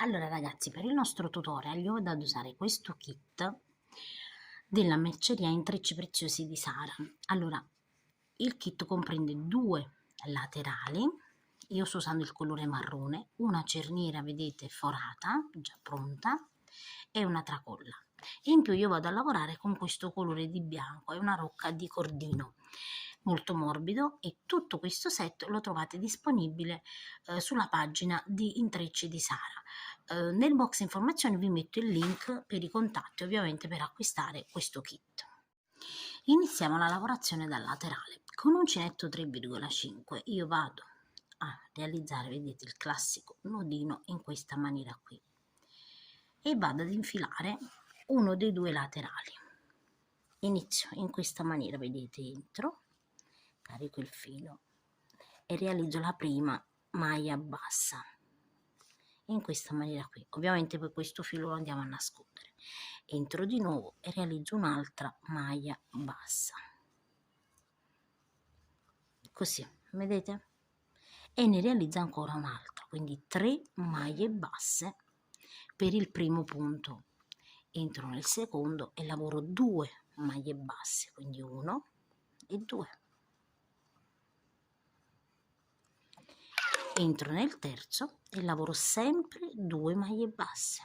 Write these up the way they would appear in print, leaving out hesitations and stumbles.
Allora ragazzi, per il nostro tutorial io vado ad usare questo kit della Merceria Intrecci Preziosi di Sara. Allora, il kit comprende due laterali, io sto usando il colore marrone, una cerniera, vedete, forata, già pronta, e una tracolla. In più io vado a lavorare con questo colore di bianco, è una rocca di cordino molto morbido, e tutto questo set lo trovate disponibile sulla pagina di Intrecci di Sara. Nel box informazioni vi metto il link per i contatti, ovviamente, per acquistare questo kit. Iniziamo la lavorazione dal laterale. Con uncinetto 3,5 io vado a realizzare, vedete, il classico nodino in questa maniera qui e vado ad infilare uno dei due laterali. Inizio in questa maniera, vedete, entro, carico il filo e realizzo la prima maglia bassa in questa maniera qui. Ovviamente poi questo filo lo andiamo a nascondere, entro di nuovo e realizzo un'altra maglia bassa, così, vedete, e ne realizzo ancora un'altra, quindi 3 maglie basse per il primo punto. Entro nel secondo e lavoro 2 maglie basse, quindi 1 e 2. Entro nel terzo e lavoro sempre 2 maglie basse.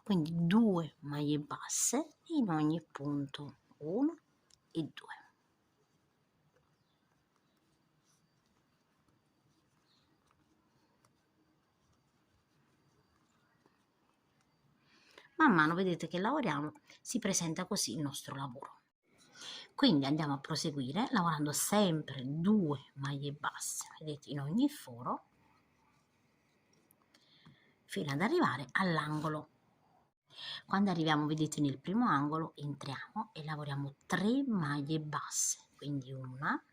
Quindi 2 maglie basse in ogni punto, 1 e 2. Man mano, vedete che lavoriamo, si presenta così il nostro lavoro. Quindi andiamo a proseguire lavorando sempre 2 maglie basse, vedete, in ogni foro, fino ad arrivare all'angolo. Quando arriviamo, vedete, nel primo angolo entriamo e lavoriamo 3 maglie basse, quindi 1,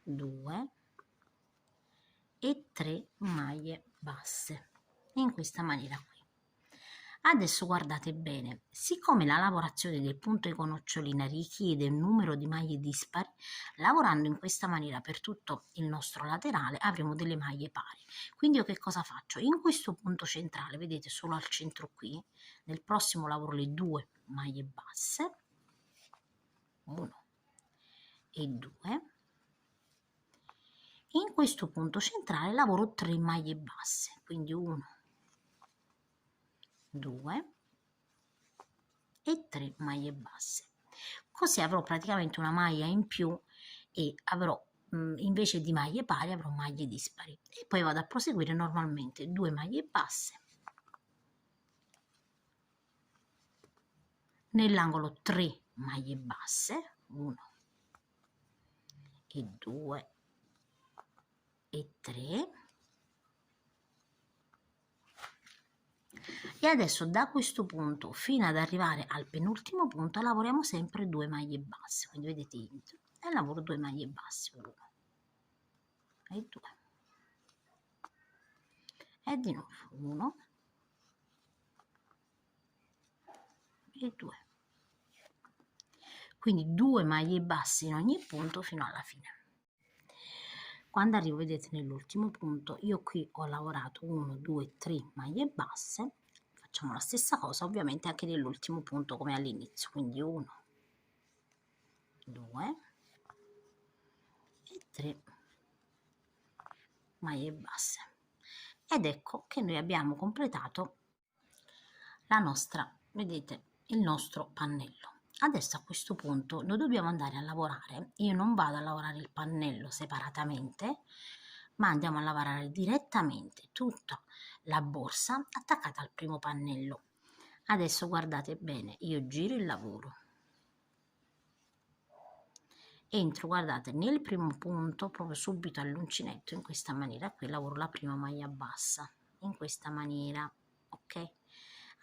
2 e 3 maglie basse in questa maniera qui. Adesso guardate bene, siccome la lavorazione del punto e gonnocciolina richiede un numero di maglie dispari, lavorando in questa maniera per tutto il nostro laterale avremo delle maglie pari. Quindi io che cosa faccio? In questo punto centrale, vedete, solo al centro qui, nel prossimo lavoro le 2 maglie basse, 1 e 2. In questo punto centrale lavoro 3 maglie basse, quindi 1, 2 e 3 maglie basse. Così avrò praticamente una maglia in più e avrò, invece di maglie pari, avrò maglie dispari. E poi vado a proseguire normalmente 2 maglie basse, nell'angolo 3 maglie basse, 1 e 2 e 3. E adesso da questo punto fino ad arrivare al penultimo punto lavoriamo sempre 2 maglie basse, quindi vedete, entro e lavoro 2 maglie basse, 1 e 2 e di nuovo 1 e 2, quindi 2 maglie basse in ogni punto fino alla fine. Quando arrivo, vedete, nell'ultimo punto, io qui ho lavorato 1, 2, 3 maglie basse. Facciamo la stessa cosa ovviamente anche nell'ultimo punto come all'inizio, quindi 1, 2 e 3 maglie basse. Ed ecco che noi abbiamo completato la nostra, vedete, il nostro pannello. Adesso a questo punto noi dobbiamo andare a lavorare, io non vado a lavorare il pannello separatamente, ma andiamo a lavorare direttamente tutta la borsa attaccata al primo pannello. Adesso guardate bene, io giro il lavoro, entro, guardate, nel primo punto, proprio subito all'uncinetto, in questa maniera qui lavoro la prima maglia bassa, in questa maniera, ok?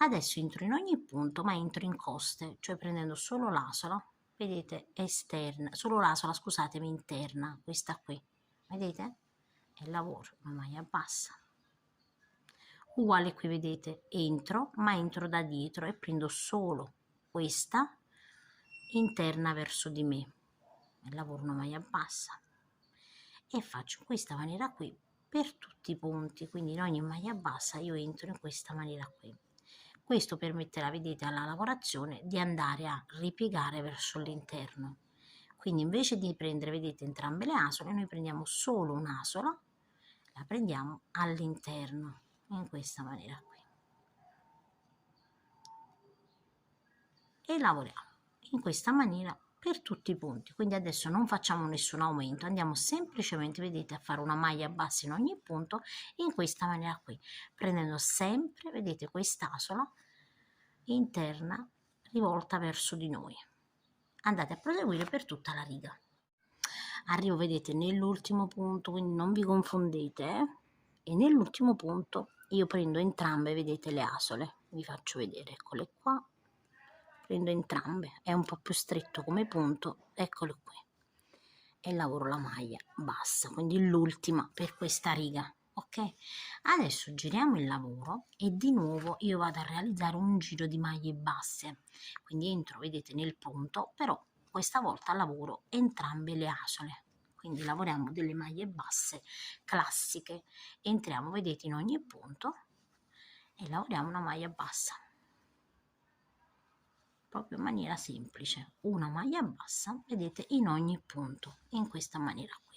Adesso entro in ogni punto, ma entro in coste, cioè prendendo solo l'asola, vedete, esterna, solo l'asola, scusatemi, interna, questa qui, vedete? E lavoro una maglia bassa. Uguale qui, vedete, entro, ma entro da dietro e prendo solo questa interna verso di me e lavoro una maglia bassa. e faccio in questa maniera qui per tutti i punti, quindi in ogni maglia bassa io entro in questa maniera qui. Questo permetterà, vedete, alla lavorazione di andare a ripiegare verso l'interno. Quindi invece di prendere, vedete, entrambe le asole, noi prendiamo solo un'asola, la prendiamo all'interno, in questa maniera qui. E lavoriamo in questa maniera per tutti i punti. Quindi adesso non facciamo nessun aumento, andiamo semplicemente, vedete, a fare una maglia bassa in ogni punto in questa maniera qui, prendendo sempre, vedete, quest'asola interna rivolta verso di noi. Andate a proseguire per tutta la riga. Arrivo, vedete, nell'ultimo punto, quindi non vi confondete, e nell'ultimo punto io prendo entrambe, vedete, le asole, vi faccio vedere, eccole qua, prendo entrambe, è un po' più stretto come punto, eccole qui, e lavoro la maglia bassa, quindi l'ultima per questa riga. Ok, adesso giriamo il lavoro e di nuovo io vado a realizzare un giro di maglie basse, quindi entro, vedete, nel punto, però questa volta lavoro entrambe le asole, quindi lavoriamo delle maglie basse classiche, entriamo, vedete, in ogni punto e lavoriamo una maglia bassa, proprio in maniera semplice, una maglia bassa, vedete, in ogni punto, in questa maniera qui,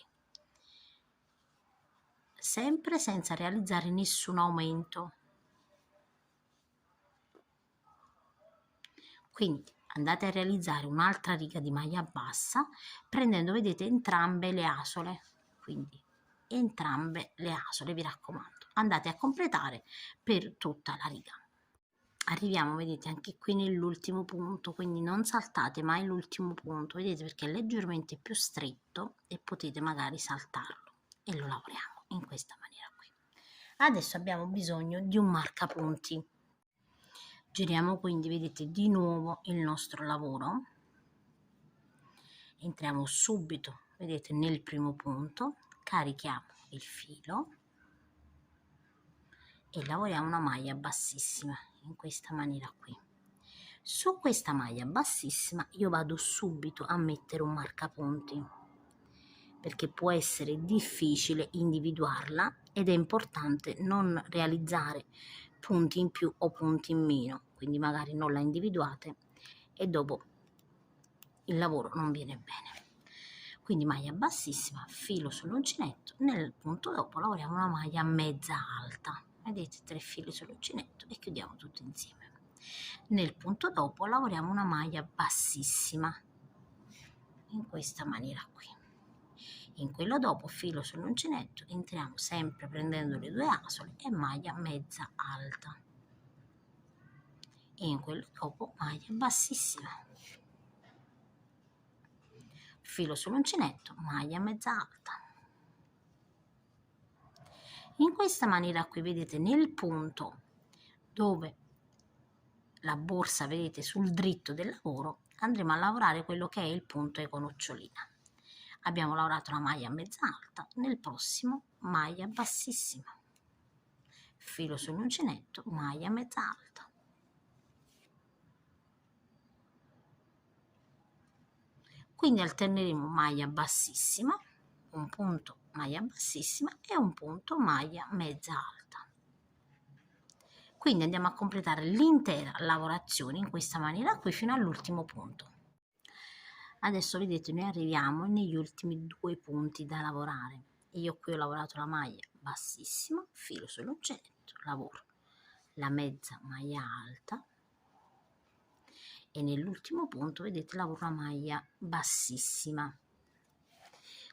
sempre senza realizzare nessun aumento. Quindi andate a realizzare un'altra riga di maglia bassa prendendo, vedete, entrambe le asole, quindi entrambe le asole, vi raccomando, andate a completare per tutta la riga. Arriviamo, vedete, anche qui nell'ultimo punto, quindi non saltate mai l'ultimo punto, vedete, perché è leggermente più stretto e potete magari saltarlo, e lo lavoriamo in questa maniera qui. Adesso abbiamo bisogno di un marcapunti. Giriamo quindi, vedete, di nuovo il nostro lavoro, entriamo subito, vedete, nel primo punto, carichiamo il filo e lavoriamo una maglia bassissima in questa maniera qui. Su questa maglia bassissima io vado subito a mettere un marcapunti, perché può essere difficile individuarla ed è importante non realizzare punti in più o punti in meno, quindi magari non la individuate e dopo il lavoro non viene bene. Quindi maglia bassissima, filo sull'uncinetto, nel punto dopo lavoriamo una maglia mezza alta, vedete, 3 fili sull'uncinetto e chiudiamo tutto insieme. Nel punto dopo lavoriamo una maglia bassissima in questa maniera qui. In quello dopo filo sull'uncinetto, entriamo sempre prendendo le 2 asole e maglia mezza alta, e in quello dopo maglia bassissima, filo sull'uncinetto, maglia mezza alta. In questa maniera qui, vedete, nel punto dove la borsa, vedete, sul dritto del lavoro, andremo a lavorare quello che è il punto econocciolina. Abbiamo lavorato la maglia mezza alta, nel prossimo maglia bassissima, filo sull'uncinetto, maglia mezza alta. Quindi alterneremo maglia bassissima, un punto maglia bassissima e un punto maglia mezza alta. Quindi andiamo a completare l'intera lavorazione in questa maniera qui fino all'ultimo punto. Adesso vedete, noi arriviamo negli ultimi 2 punti da lavorare. Io qui ho lavorato la maglia bassissima, filo sull'uncinetto, lavoro la mezza maglia alta e nell'ultimo punto, vedete, lavoro la maglia bassissima.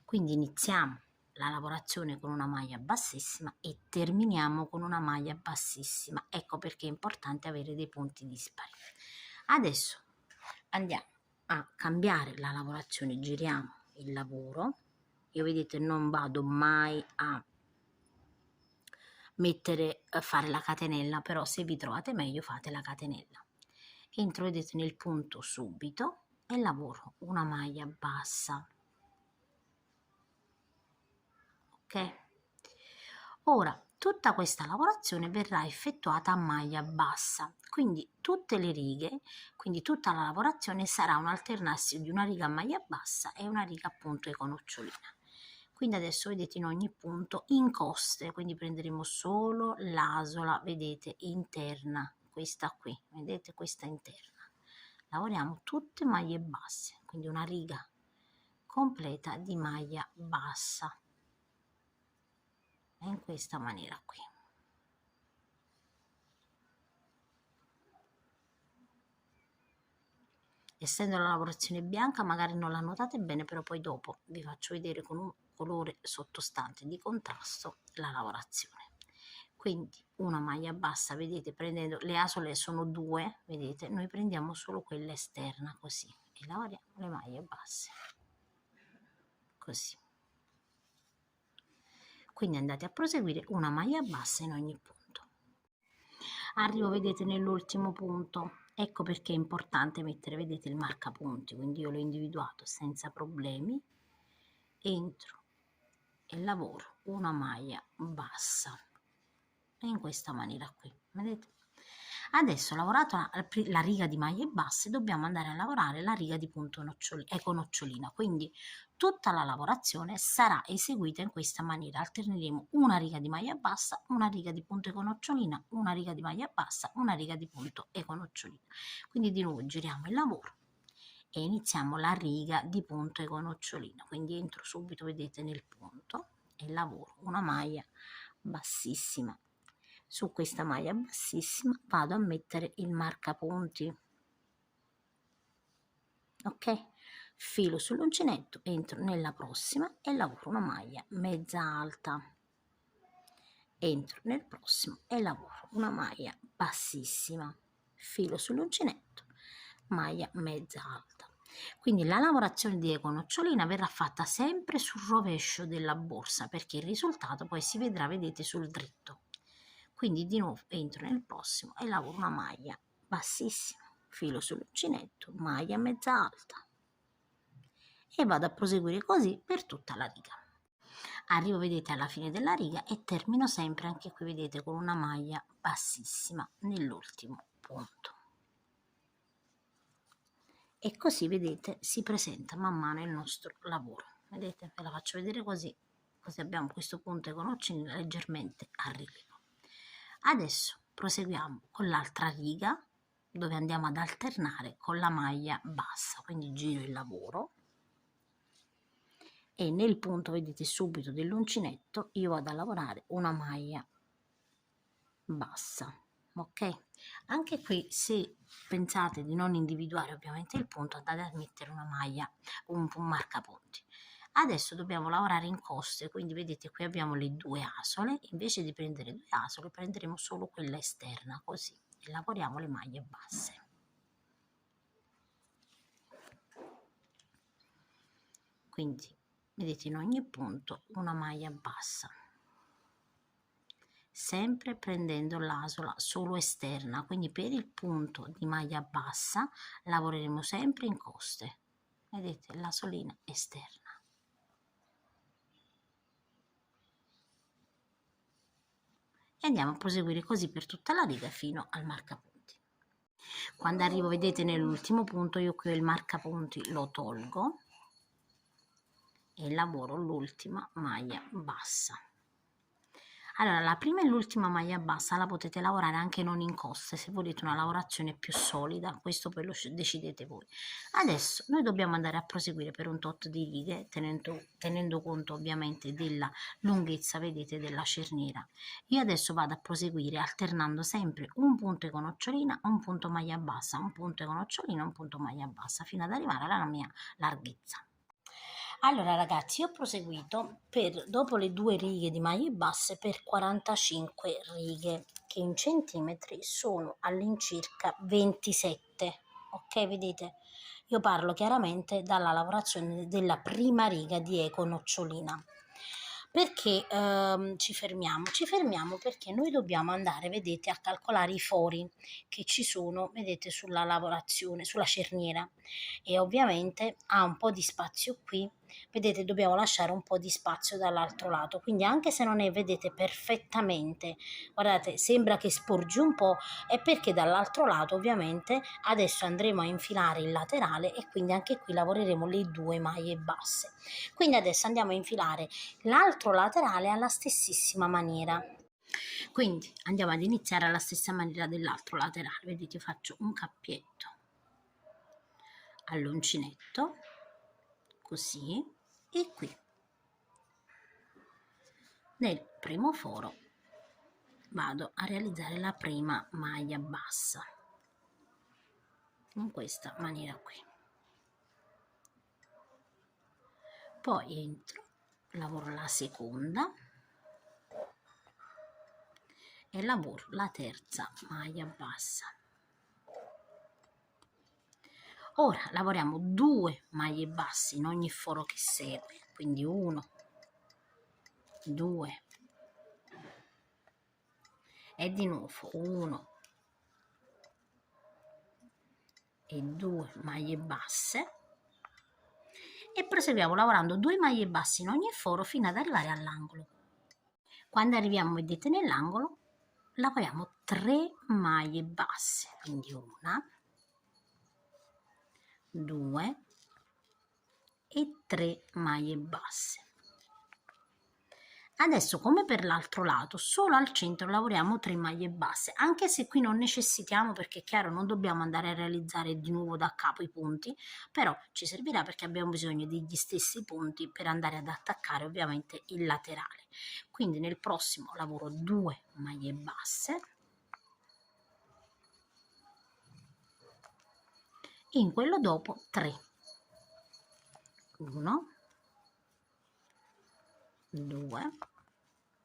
Quindi iniziamo la lavorazione con una maglia bassissima e terminiamo con una maglia bassissima. Ecco perché è importante avere dei punti dispari. Adesso andiamo a cambiare la lavorazione, giriamo il lavoro. Io, vedete, non vado mai a fare la catenella, però se vi trovate meglio fate la catenella. Entro, vedete, nel punto subito e lavoro una maglia bassa. Ok, ora tutta questa lavorazione verrà effettuata a maglia bassa, quindi tutte le righe, quindi tutta la lavorazione sarà un alternarsi di una riga a maglia bassa e una riga appunto econocciolina. Quindi adesso vedete in ogni punto incoste, quindi prenderemo solo l'asola, vedete, interna, questa qui, vedete, questa interna. Lavoriamo tutte maglie basse, quindi una riga completa di maglia bassa, in questa maniera qui. Essendo la lavorazione bianca magari non la notate bene, però poi dopo vi faccio vedere con un colore sottostante di contrasto la lavorazione. Quindi una maglia bassa, vedete, prendendo le asole sono 2, vedete, noi prendiamo solo quella esterna così e lavoriamo le maglie basse così. Quindi andate a proseguire una maglia bassa in ogni punto. Arrivo, vedete, nell'ultimo punto. Ecco perché è importante mettere, vedete, il marcapunti, quindi io l'ho individuato senza problemi, entro e lavoro una maglia bassa in questa maniera qui, vedete? Adesso lavorato la riga di maglie basse, dobbiamo andare a lavorare la riga di punto nocciolina, quindi tutta la lavorazione sarà eseguita in questa maniera. Alterneremo una riga di maglia bassa, una riga di punto e nocciolina, una riga di maglia bassa, una riga di punto e nocciolina. Quindi di nuovo giriamo il lavoro e iniziamo la riga di punto e nocciolina. Quindi entro subito, vedete, nel punto e lavoro una maglia bassissima. Su questa maglia bassissima vado a mettere il marcapunti, ok? Filo sull'uncinetto, entro nella prossima e lavoro una maglia mezza alta, entro nel prossimo e lavoro una maglia bassissima, filo sull'uncinetto, maglia mezza alta. Quindi la lavorazione di econocciolina verrà fatta sempre sul rovescio della borsa, perché il risultato poi si vedrà, vedete, sul dritto. Quindi di nuovo entro nel prossimo e lavoro una maglia bassissima, filo sull'uncinetto, maglia mezza alta e vado a proseguire così per tutta la riga. Arrivo, vedete, alla fine della riga e termino sempre anche qui, vedete, con una maglia bassissima nell'ultimo punto. E così, vedete, si presenta man mano il nostro lavoro. Vedete, ve la faccio vedere così abbiamo questo punto econocciolina leggermente a rilievo. Adesso proseguiamo con l'altra riga, dove andiamo ad alternare con la maglia bassa, quindi giro il lavoro e nel punto, vedete, subito dell'uncinetto io vado a lavorare una maglia bassa, ok? Anche qui, se pensate di non individuare ovviamente il punto, andate a mettere una maglia, un marcapunti. Adesso dobbiamo lavorare in coste, quindi vedete qui abbiamo le 2 asole, invece di prendere 2 asole prenderemo solo quella esterna, così, e lavoriamo le maglie basse. Quindi vedete in ogni punto una maglia bassa, sempre prendendo l'asola solo esterna, quindi per il punto di maglia bassa lavoreremo sempre in coste, vedete, l'asolina esterna. E andiamo a proseguire così per tutta la riga fino al marcapunti. Quando arrivo, vedete, nell'ultimo punto, io qui il marcapunti lo tolgo e lavoro l'ultima maglia bassa. Allora, la prima e l'ultima maglia bassa la potete lavorare anche non in coste, se volete una lavorazione più solida, questo poi lo decidete voi. Adesso noi dobbiamo andare a proseguire per un tot di righe, tenendo conto ovviamente della lunghezza, vedete, della cerniera. Io adesso vado a proseguire alternando sempre un punto e nocciolina, un punto maglia bassa, un punto e nocciolina, un punto maglia bassa, fino ad arrivare alla mia larghezza. Allora ragazzi, io ho proseguito dopo le 2 righe di maglie basse per 45 righe, che in centimetri sono all'incirca 27, ok? Vedete? Io parlo chiaramente dalla lavorazione della prima riga di econocciolina. Perché ci fermiamo? Ci fermiamo perché noi dobbiamo andare, vedete, a calcolare i fori che ci sono, vedete, sulla lavorazione, sulla cerniera, e ovviamente ha un po' di spazio qui vedete dobbiamo lasciare un po' di spazio dall'altro lato, quindi anche se non è, vedete perfettamente, guardate, sembra che sporgi un po', è perché dall'altro lato ovviamente adesso andremo a infilare il laterale e quindi anche qui lavoreremo le 2 maglie basse. Quindi adesso andiamo a infilare l'altro laterale alla stessissima maniera. Quindi andiamo ad iniziare alla stessa maniera dell'altro laterale, vedete faccio un cappietto all'uncinetto, così, e qui nel primo foro vado a realizzare la prima maglia bassa in questa maniera qui, poi entro, lavoro la seconda e lavoro la terza maglia bassa. Ora lavoriamo 2 maglie basse in ogni foro che segue, quindi 1, 2 e di nuovo 1 e 2 maglie basse e proseguiamo lavorando 2 maglie basse in ogni foro fino ad arrivare all'angolo. Quando arriviamo, vedete, nell'angolo lavoriamo 3 maglie basse, quindi 1, 2 e 3 maglie basse. Adesso, come per l'altro lato, solo al centro lavoriamo 3 maglie basse, anche se qui non necessitiamo, perché è chiaro non dobbiamo andare a realizzare di nuovo da capo i punti, però ci servirà perché abbiamo bisogno degli stessi punti per andare ad attaccare ovviamente il laterale. Quindi nel prossimo lavoro 2 maglie basse, in quello dopo 3, 1, 2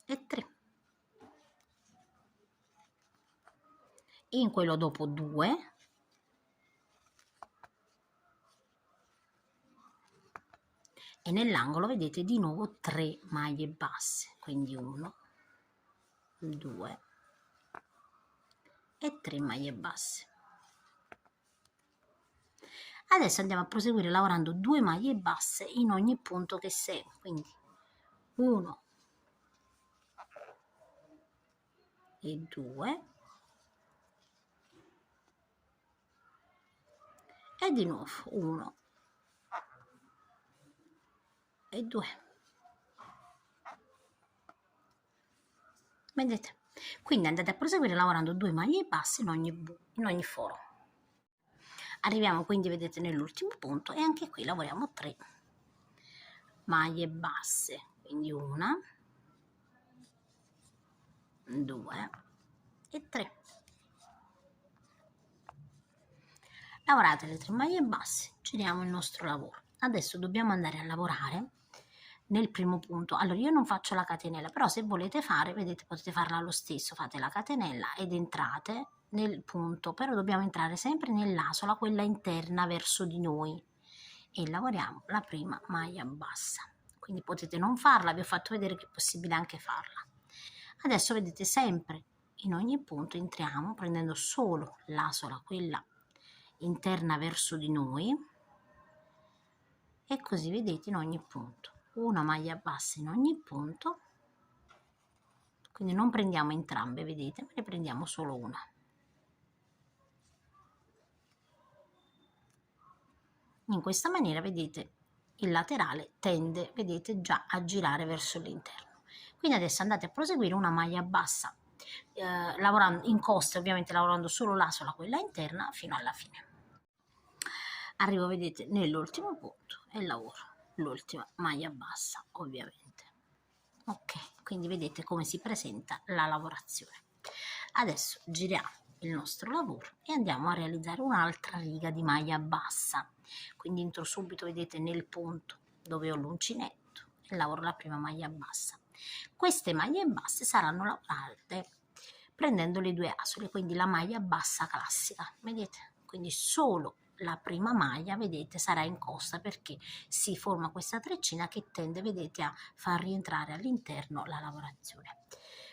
e 3, in quello dopo 2 e nell'angolo vedete di nuovo 3 maglie basse, quindi 1, 2 e 3 maglie basse. Adesso andiamo a proseguire lavorando 2 maglie basse in ogni punto che segue, quindi 1 e 2 e di nuovo 1 e 2. Vedete? Quindi andate a proseguire lavorando 2 maglie basse in ogni foro. Arriviamo quindi, vedete, nell'ultimo punto e anche qui lavoriamo 3 maglie basse, quindi 1, 2 e 3. Lavorate le 3 maglie basse, giriamo il nostro lavoro. Adesso dobbiamo andare a lavorare nel primo punto. Allora io non faccio la catenella, però se volete fare, vedete, potete farla lo stesso, fate la catenella ed entrate nel punto, però dobbiamo entrare sempre nell'asola, quella interna verso di noi, e lavoriamo la prima maglia bassa. Quindi potete non farla, vi ho fatto vedere che è possibile anche farla. Adesso vedete, sempre in ogni punto entriamo prendendo solo l'asola, quella interna verso di noi, e così vedete in ogni punto una maglia bassa in ogni punto, quindi non prendiamo entrambe, vedete, ma ne prendiamo solo una. In questa maniera, vedete, il laterale tende, vedete, già a girare verso l'interno. Quindi adesso andate a proseguire una maglia bassa, lavorando in coste, ovviamente lavorando solo l'asola, quella interna, fino alla fine. Arrivo, vedete, nell'ultimo punto e lavoro l'ultima maglia bassa, ovviamente. Ok, quindi vedete come si presenta la lavorazione. Adesso giriamo il nostro lavoro e andiamo a realizzare un'altra riga di maglia bassa. Quindi entro subito, vedete, nel punto dove ho l'uncinetto e lavoro la prima maglia bassa. Queste maglie basse saranno lavorate prendendo le 2 asole, quindi la maglia bassa classica, vedete? Quindi solo la prima maglia, vedete, sarà in costa perché si forma questa treccina che tende, vedete, a far rientrare all'interno la lavorazione.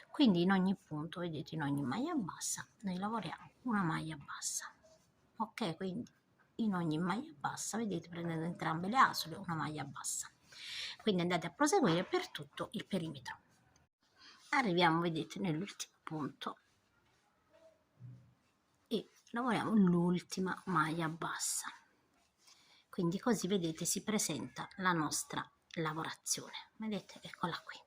Quindi in ogni punto, vedete, in ogni maglia bassa noi lavoriamo una maglia bassa. Ok, quindi in ogni maglia bassa, vedete, prendendo entrambe le asole, una maglia bassa. quindi andate a proseguire per tutto il perimetro. Arriviamo, vedete, nell'ultimo punto e lavoriamo l'ultima maglia bassa, quindi così vedete si presenta la nostra lavorazione, vedete, eccola qui.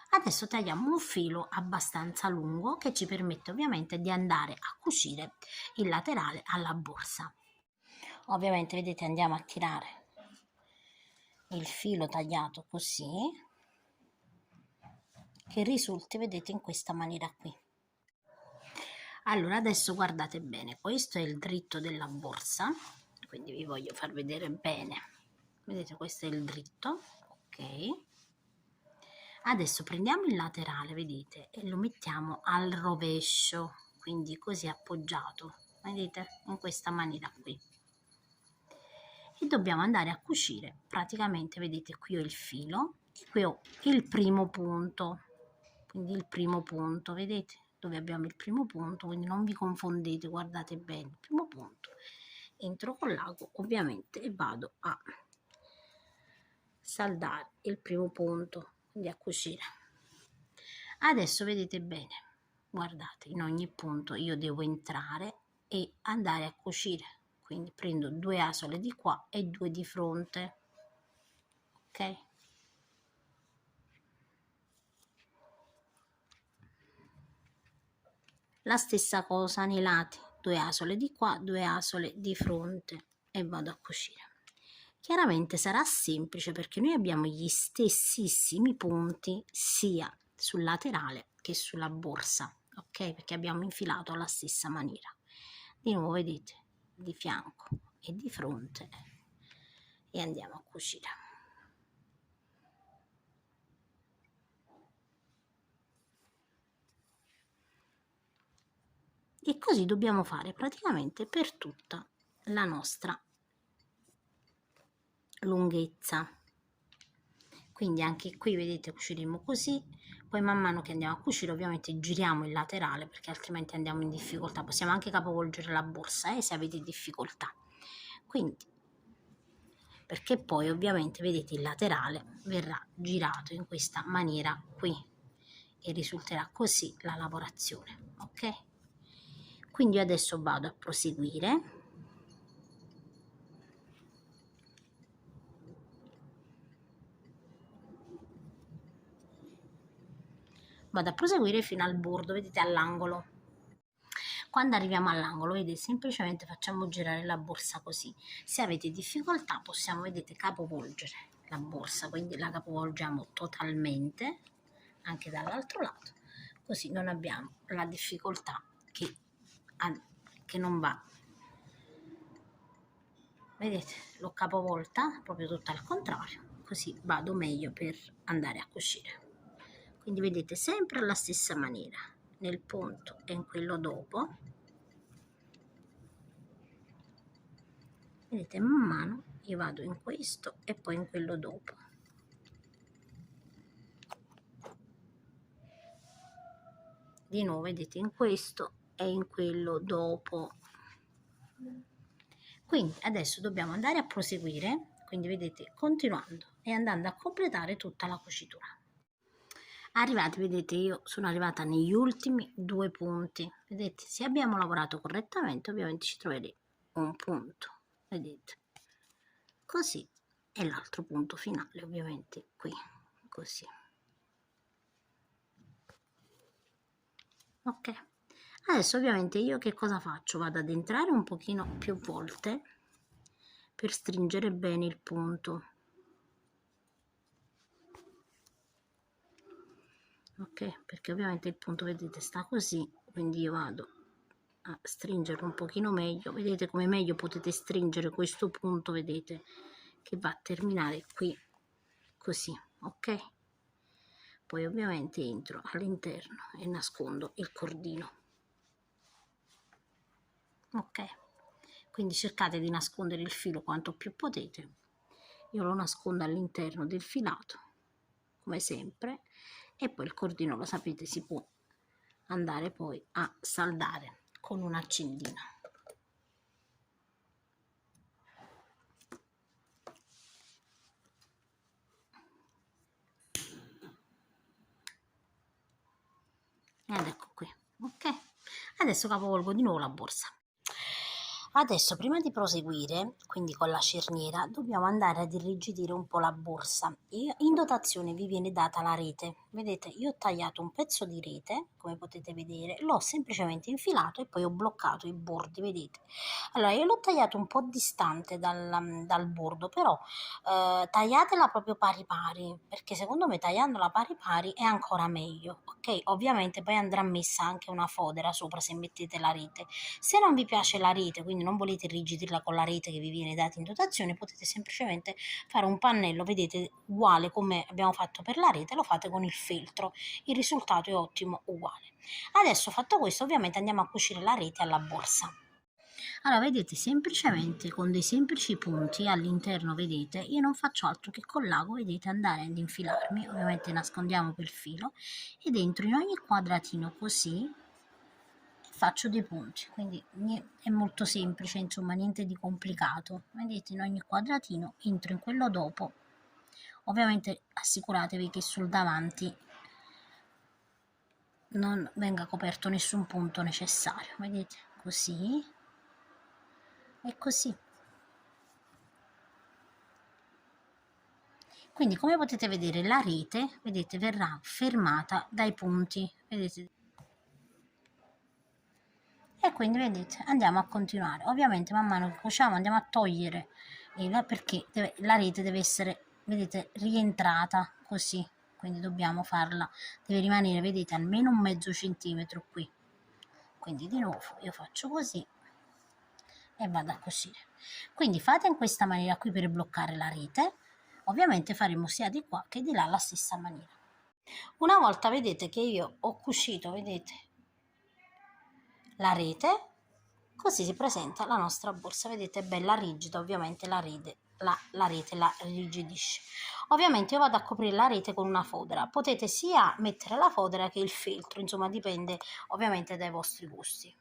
Adesso tagliamo un filo abbastanza lungo che ci permette ovviamente di andare a cucire il laterale alla borsa. Ovviamente vedete andiamo a tirare il filo tagliato così che risulti, vedete, in questa maniera qui. Allora adesso guardate bene, questo è il dritto della borsa, quindi vi voglio far vedere bene, vedete, questo è il dritto, ok. Adesso prendiamo il laterale, vedete, e lo mettiamo al rovescio, quindi così appoggiato, vedete, in questa maniera qui. E dobbiamo andare a cucire, praticamente, vedete, qui ho il filo e qui ho il primo punto, quindi il primo punto, vedete, dove abbiamo il primo punto, quindi non vi confondete, guardate bene, il primo punto. Entro con l'ago, ovviamente, e vado a saldare il primo punto, quindi a cucire. Adesso vedete bene, guardate, in ogni punto io devo entrare e andare a cucire, quindi prendo 2 asole di qua e 2 di fronte, ok. La stessa cosa nei lati, 2 asole di qua, 2 asole di fronte e vado a cucire. Chiaramente sarà semplice perché noi abbiamo gli stessissimi punti sia sul laterale che sulla borsa, ok? Perché abbiamo infilato alla stessa maniera. Di nuovo vedete, di fianco e di fronte e andiamo a cucire. E così dobbiamo fare praticamente per tutta la nostra lunghezza. Quindi anche qui vedete cuciremo così, poi man mano che andiamo a cucire ovviamente giriamo il laterale perché altrimenti andiamo in difficoltà. Possiamo anche capovolgere la borsa se avete difficoltà, quindi, perché poi ovviamente vedete il laterale verrà girato in questa maniera qui e risulterà così la lavorazione, ok. Quindi adesso vado a proseguire. Vado a proseguire fino al bordo, vedete, all'angolo. Quando arriviamo all'angolo, vedete, semplicemente facciamo girare la borsa così. Se avete difficoltà possiamo, vedete, capovolgere la borsa, quindi la capovolgiamo totalmente anche dall'altro lato, così non abbiamo la difficoltà che non va. Vedete, l'ho capovolta proprio tutta al contrario, così vado meglio per andare a cucire. Quindi vedete sempre alla stessa maniera, nel punto e in quello dopo, vedete, man mano io vado in questo e poi in quello dopo. Di nuovo vedete in questo e in quello dopo. Quindi adesso dobbiamo andare a proseguire, quindi vedete, continuando e andando a completare tutta la cucitura. Arrivati, vedete, io sono arrivata negli ultimi 2 punti, vedete, se abbiamo lavorato correttamente ovviamente ci troveremo un punto, vedete, così, e l'altro punto finale ovviamente qui, così, ok. Adesso ovviamente io che cosa faccio? Vado ad entrare un pochino più volte per stringere bene il punto, ok, perché ovviamente il punto, vedete, sta così, quindi io vado a stringere un pochino meglio, vedete come meglio potete stringere questo punto, vedete che va a terminare qui così, ok. Poi ovviamente entro all'interno e nascondo il cordino, ok. Quindi cercate di nascondere il filo quanto più potete. Io lo nascondo all'interno del filato come sempre, e poi il cordino, lo sapete, si può andare poi a saldare con un accendino. ed ecco qui, ok? Adesso capovolgo di nuovo la borsa. Adesso prima di proseguire, quindi con la cerniera, dobbiamo andare ad irrigidire un po' la borsa. In dotazione vi viene data la rete, vedete io ho tagliato un pezzo di rete, come potete vedere, l'ho semplicemente infilato e poi ho bloccato i bordi, vedete. Allora io l'ho tagliato un po' distante dal bordo, però tagliatela proprio pari pari, perché secondo me tagliandola pari pari è ancora meglio, ok? Ovviamente poi andrà messa anche una fodera sopra se mettete la rete. Se non vi piace la rete, quindi non volete irrigidirla con la rete che vi viene data in dotazione, potete semplicemente fare un pannello, vedete, uguale come abbiamo fatto per la rete, lo fate con il feltro, il risultato è ottimo, uguale. Adesso fatto questo, ovviamente andiamo a cucire la rete alla borsa. Allora, vedete, semplicemente con dei semplici punti all'interno, vedete, io non faccio altro che con l'ago, vedete, andare ad infilarmi, ovviamente nascondiamo quel filo, e dentro in ogni quadratino così faccio dei punti, quindi è molto semplice, insomma, niente di complicato. Vedete, in ogni quadratino entro in quello dopo, ovviamente assicuratevi che sul davanti non venga coperto nessun punto necessario, vedete, così e così. Quindi come potete vedere la rete, vedete, verrà fermata dai punti, vedete. E quindi vedete andiamo a continuare, ovviamente man mano che cuociamo andiamo a togliere perché la rete deve essere, vedete, rientrata così, quindi dobbiamo farla, deve rimanere, vedete, almeno un mezzo centimetro qui. Quindi di nuovo io faccio così e vado a cucire. Quindi fate in questa maniera qui per bloccare la rete, ovviamente faremo sia di qua che di là la stessa maniera. Una volta vedete che io ho cucito, vedete, la rete, così si presenta la nostra borsa, vedete è bella rigida, ovviamente la rete la rigidisce. Ovviamente io vado a coprire la rete con una fodera, potete sia mettere la fodera che il feltro, insomma dipende ovviamente dai vostri gusti.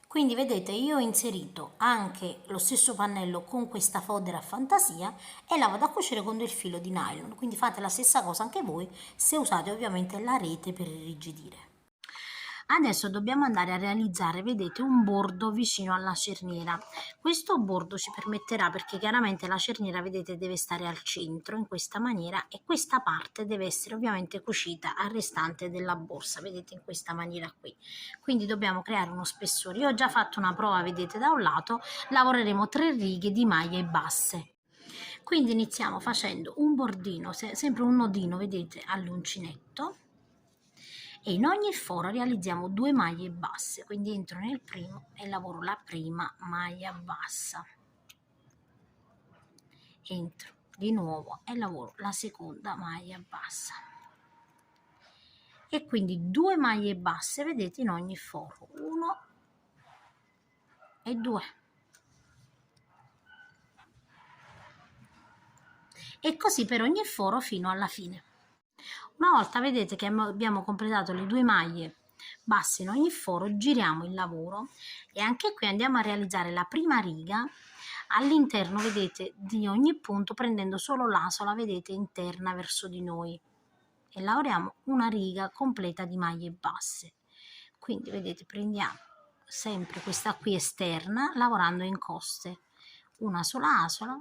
Quindi vedete io ho inserito anche lo stesso pannello con questa fodera a fantasia e la vado a cucire con del filo di nylon, quindi fate la stessa cosa anche voi se usate ovviamente la rete per irrigidire. Adesso dobbiamo andare a realizzare, vedete, un bordo vicino alla cerniera. Questo bordo ci permetterà, perché chiaramente la cerniera, vedete, deve stare al centro in questa maniera e questa parte deve essere ovviamente cucita al restante della borsa, vedete, in questa maniera qui. Quindi dobbiamo creare uno spessore. Io ho già fatto una prova, vedete, da un lato, lavoreremo 3 righe di maglie basse. Quindi iniziamo facendo un bordino, sempre un nodino, vedete, all'uncinetto, e in ogni foro realizziamo 2 maglie basse, quindi entro nel primo e lavoro la prima maglia bassa, entro di nuovo e lavoro la seconda maglia bassa, e quindi 2 maglie basse, vedete, in ogni foro, 1 e 2, e così per ogni foro fino alla fine. Una volta vedete che abbiamo completato le 2 maglie basse in ogni foro, giriamo il lavoro e anche qui andiamo a realizzare la prima riga all'interno, vedete, di ogni punto, prendendo solo l'asola, vedete, interna verso di noi, e lavoriamo una riga completa di maglie basse. Quindi vedete, prendiamo sempre questa qui esterna lavorando in coste, una sola asola,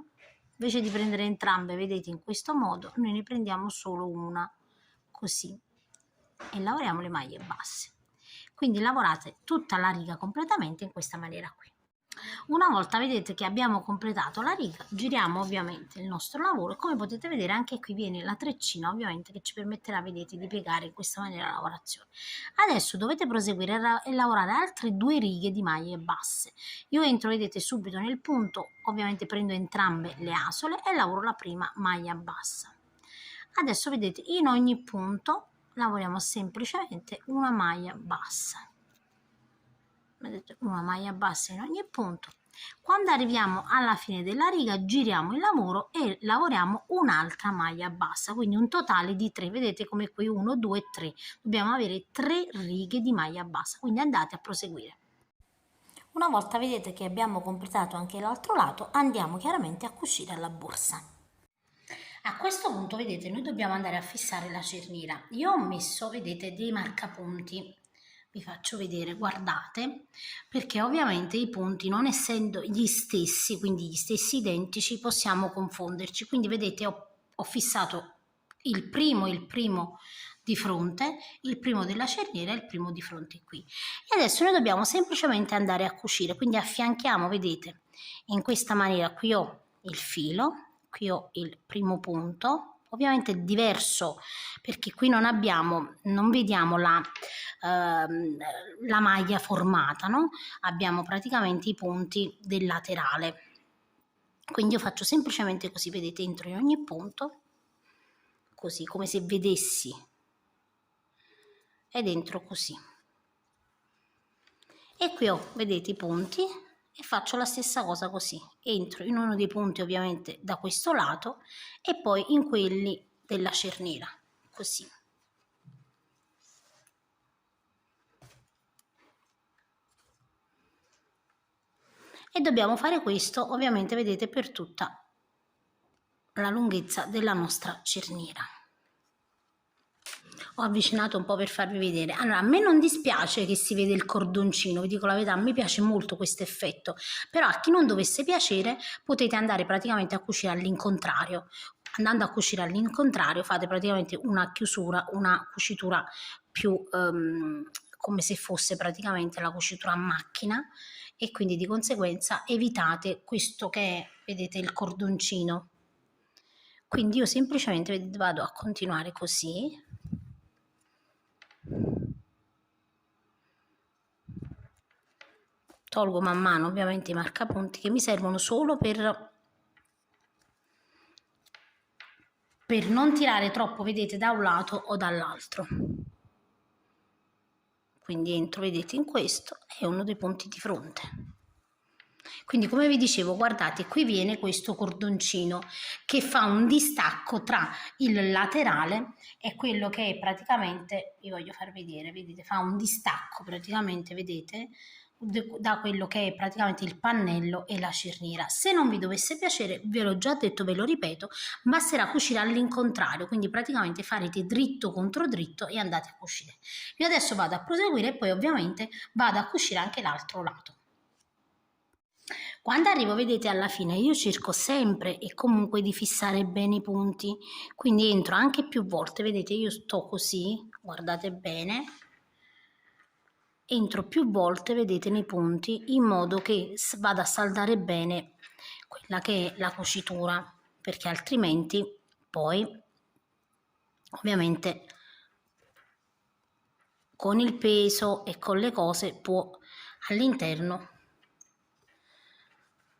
invece di prendere entrambe, vedete, in questo modo noi ne prendiamo solo una, così, e lavoriamo le maglie basse. Quindi lavorate tutta la riga completamente in questa maniera qui. Una volta vedete che abbiamo completato la riga, giriamo ovviamente il nostro lavoro e come potete vedere anche qui viene la treccina, ovviamente, che ci permetterà, vedete, di piegare in questa maniera la lavorazione. Adesso dovete proseguire e lavorare altre 2 righe di maglie basse. Io entro, vedete, subito nel punto, ovviamente prendo entrambe le asole e lavoro la prima maglia bassa. Adesso vedete, in ogni punto lavoriamo semplicemente una maglia bassa, vedete, una maglia bassa in ogni punto. Quando arriviamo alla fine della riga giriamo il lavoro e lavoriamo un'altra maglia bassa, quindi un totale di 3, vedete come qui 1, 2, 3, dobbiamo avere 3 righe di maglia bassa, quindi andate a proseguire. Una volta vedete che abbiamo completato anche l'altro lato, andiamo chiaramente a cucire la borsa. A questo punto, vedete, noi dobbiamo andare a fissare la cerniera. Io ho messo, vedete, dei marcapunti. Vi faccio vedere, guardate, perché ovviamente i punti, non essendo gli stessi, quindi gli stessi identici, possiamo confonderci. Quindi, vedete, ho fissato il primo di fronte, il primo della cerniera e il primo di fronte qui. E adesso noi dobbiamo semplicemente andare a cucire, quindi affianchiamo, vedete, in questa maniera. Qui ho il filo, qui ho il primo punto, ovviamente è diverso perché qui non vediamo la maglia formata, no? Abbiamo praticamente i punti del laterale. Quindi io faccio semplicemente così, vedete, entro in ogni punto, così, come se vedessi, ed entro così. E qui ho, vedete, i punti e faccio la stessa cosa così. Entro in uno dei punti ovviamente da questo lato e poi in quelli della cerniera, così. E dobbiamo fare questo ovviamente, vedete, per tutta la lunghezza della nostra cerniera. Ho avvicinato un po' per farvi vedere. Allora, a me non dispiace che si vede il cordoncino, vi dico la verità, a me piace molto questo effetto, però a chi non dovesse piacere potete andare praticamente a cucire all'incontrario. Andando a cucire all'incontrario fate praticamente una chiusura, una cucitura più come se fosse praticamente la cucitura a macchina, e quindi di conseguenza evitate questo che è, vedete, il cordoncino. Quindi io semplicemente vado a continuare così. Tolgo man mano ovviamente i marcapunti che mi servono solo per non tirare troppo, vedete, da un lato o dall'altro. Quindi entro, vedete, in questo è uno dei punti di fronte. Quindi, come vi dicevo, guardate, qui viene questo cordoncino che fa un distacco tra il laterale e quello che è praticamente, vi voglio far vedere, vedete, fa un distacco praticamente, vedete, da quello che è praticamente il pannello e la cerniera. Se non vi dovesse piacere, ve l'ho già detto, ve lo ripeto, basterà cucire all'incontrario, quindi praticamente farete dritto contro dritto e andate a cucire. Io adesso vado a proseguire e poi ovviamente vado a cucire anche l'altro lato. Quando arrivo, vedete, alla fine io cerco sempre e comunque di fissare bene i punti, quindi entro anche più volte, vedete, io sto così, guardate bene, entro più volte, vedete, nei punti, in modo che vada a saldare bene quella che è la cucitura, perché altrimenti poi ovviamente con il peso e con le cose può all'interno,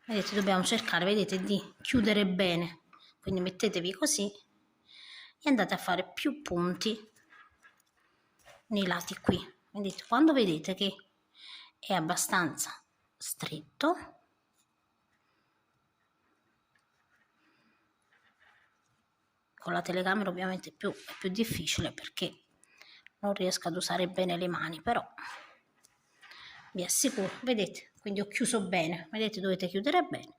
vedete, dobbiamo cercare, vedete, di chiudere bene, quindi mettetevi così e andate a fare più punti nei lati qui. Vedete, quando vedete che è abbastanza stretto, con la telecamera ovviamente è più difficile perché non riesco ad usare bene le mani, però vi assicuro, vedete, quindi ho chiuso bene, vedete, dovete chiudere bene.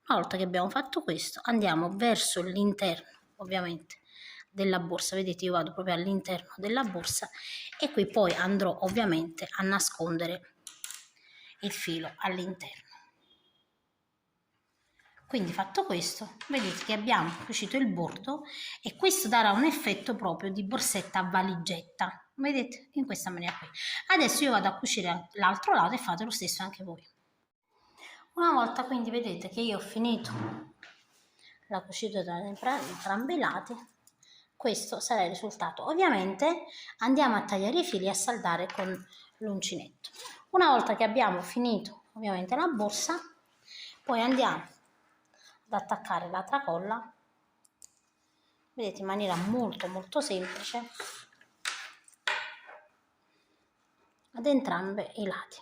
Una volta che abbiamo fatto questo, andiamo verso l'interno ovviamente della borsa, vedete, io vado proprio all'interno della borsa e qui poi andrò ovviamente a nascondere il filo all'interno. Quindi fatto questo, vedete che abbiamo cucito il bordo e questo darà un effetto proprio di borsetta a valigetta, vedete, in questa maniera qui. Adesso io vado a cucire l'altro lato e fate lo stesso anche voi. Una volta quindi vedete che io ho finito la cucita da entrambi i lati, questo sarà il risultato. Ovviamente andiamo a tagliare i fili e a saldare con l'uncinetto. Una volta che abbiamo finito ovviamente la borsa, poi andiamo ad attaccare la tracolla, vedete, in maniera molto semplice ad entrambi i lati.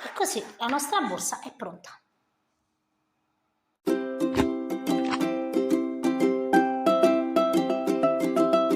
E così la nostra borsa è pronta.